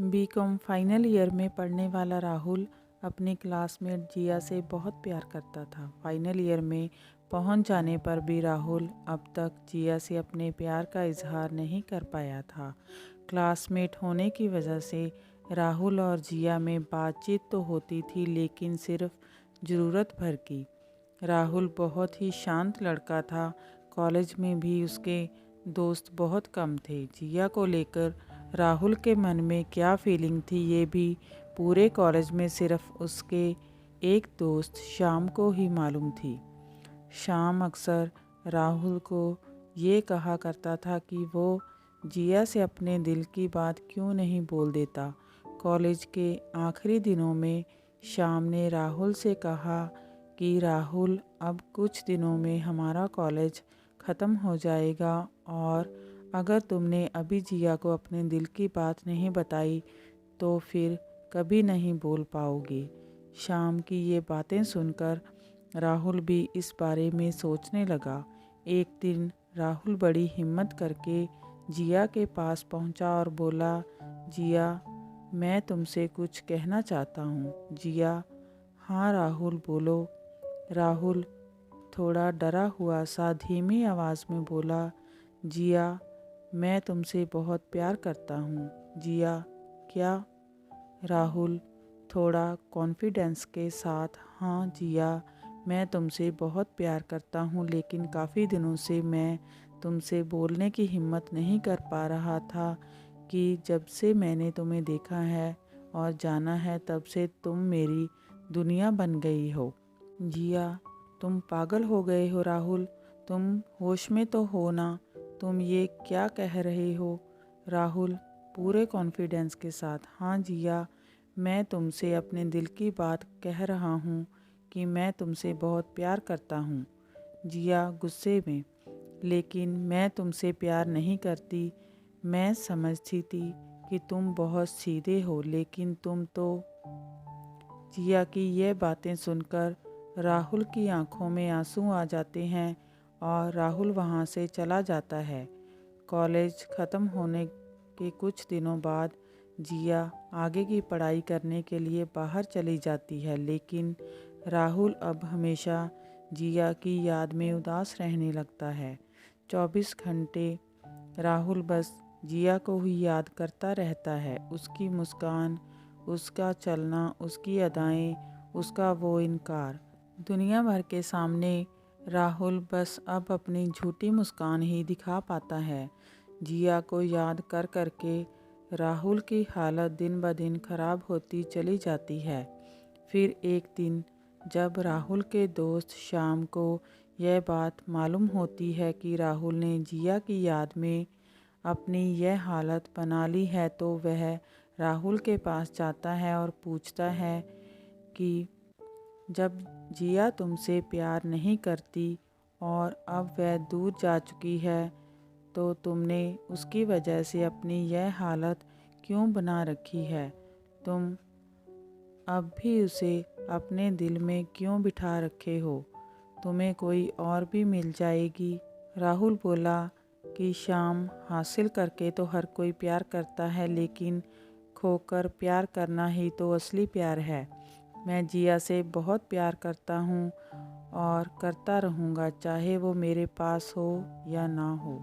BCom final year में पढ़ने वाला राहुल अपनी क्लासमेट जिया से बहुत प्यार करता था। फाइनल ईयर में पहुंच जाने पर भी राहुल अब तक जिया से अपने प्यार का इजहार नहीं कर पाया था। क्लासमेट होने की वजह से राहुल और जिया में बातचीत तो होती थी, लेकिन सिर्फ ज़रूरत भर की। राहुल बहुत ही शांत लड़का था। कॉलेज में भी उसके दोस्त बहुत कम थे। जिया को लेकर राहुल के मन में क्या फीलिंग थी, ये भी पूरे कॉलेज में सिर्फ उसके एक दोस्त शाम को ही मालूम थी। शाम अक्सर राहुल को ये कहा करता था कि वो जिया से अपने दिल की बात क्यों नहीं बोल देता। कॉलेज के आखिरी दिनों में शाम ने राहुल से कहा कि राहुल, अब कुछ दिनों में हमारा कॉलेज ख़त्म हो जाएगा और अगर तुमने अभी जिया को अपने दिल की बात नहीं बताई तो फिर कभी नहीं बोल पाओगे। शाम की ये बातें सुनकर राहुल भी इस बारे में सोचने लगा। एक दिन राहुल बड़ी हिम्मत करके जिया के पास पहुंचा और बोला, जिया, मैं तुमसे कुछ कहना चाहता हूँ। जिया, हाँ राहुल, बोलो। राहुल थोड़ा डरा हुआ सा धीमी आवाज़ में बोला, जिया, मैं तुमसे बहुत प्यार करता हूँ। जिया, क्या? राहुल थोड़ा कॉन्फिडेंस के साथ, हाँ जिया, मैं तुमसे बहुत प्यार करता हूँ, लेकिन काफ़ी दिनों से मैं तुमसे बोलने की हिम्मत नहीं कर पा रहा था कि जब से मैंने तुम्हें देखा है और जाना है तब से तुम मेरी दुनिया बन गई हो। जिया, तुम पागल हो गए हो राहुल, तुम होश में तो हो ना? तुम ये क्या कह रहे हो? राहुल पूरे कॉन्फिडेंस के साथ, हाँ जिया, मैं तुमसे अपने दिल की बात कह रहा हूँ कि मैं तुमसे बहुत प्यार करता हूँ। जिया गुस्से में, लेकिन मैं तुमसे प्यार नहीं करती। मैं समझती थी कि तुम बहुत सीधे हो, लेकिन तुम तो। जिया की यह बातें सुनकर राहुल की आंखों में आंसू आ जाते हैं और राहुल वहाँ से चला जाता है। कॉलेज ख़त्म होने के कुछ दिनों बाद जिया आगे की पढ़ाई करने के लिए बाहर चली जाती है, लेकिन राहुल अब हमेशा जिया की याद में उदास रहने लगता है। 24 घंटे राहुल बस जिया को ही याद करता रहता है। उसकी मुस्कान, उसका चलना, उसकी अदाएं, उसका वो इनकार। दुनिया भर के सामने राहुल बस अब अपनी झूठी मुस्कान ही दिखा पाता है। जिया को याद कर करके राहुल की हालत दिन ब दिन खराब होती चली जाती है। फिर एक दिन जब राहुल के दोस्त शाम को यह बात मालूम होती है कि राहुल ने जिया की याद में अपनी यह हालत बना ली है, तो वह राहुल के पास जाता है और पूछता है कि जब जिया तुमसे प्यार नहीं करती और अब वह दूर जा चुकी है, तो तुमने उसकी वजह से अपनी यह हालत क्यों बना रखी है? तुम अब भी उसे अपने दिल में क्यों बिठा रखे हो? तुम्हें कोई और भी मिल जाएगी। राहुल बोला कि शाम, हासिल करके तो हर कोई प्यार करता है, लेकिन खोकर प्यार करना ही तो असली प्यार है। मैं जिया से बहुत प्यार करता हूँ और करता रहूँगा, चाहे वो मेरे पास हो या ना हो।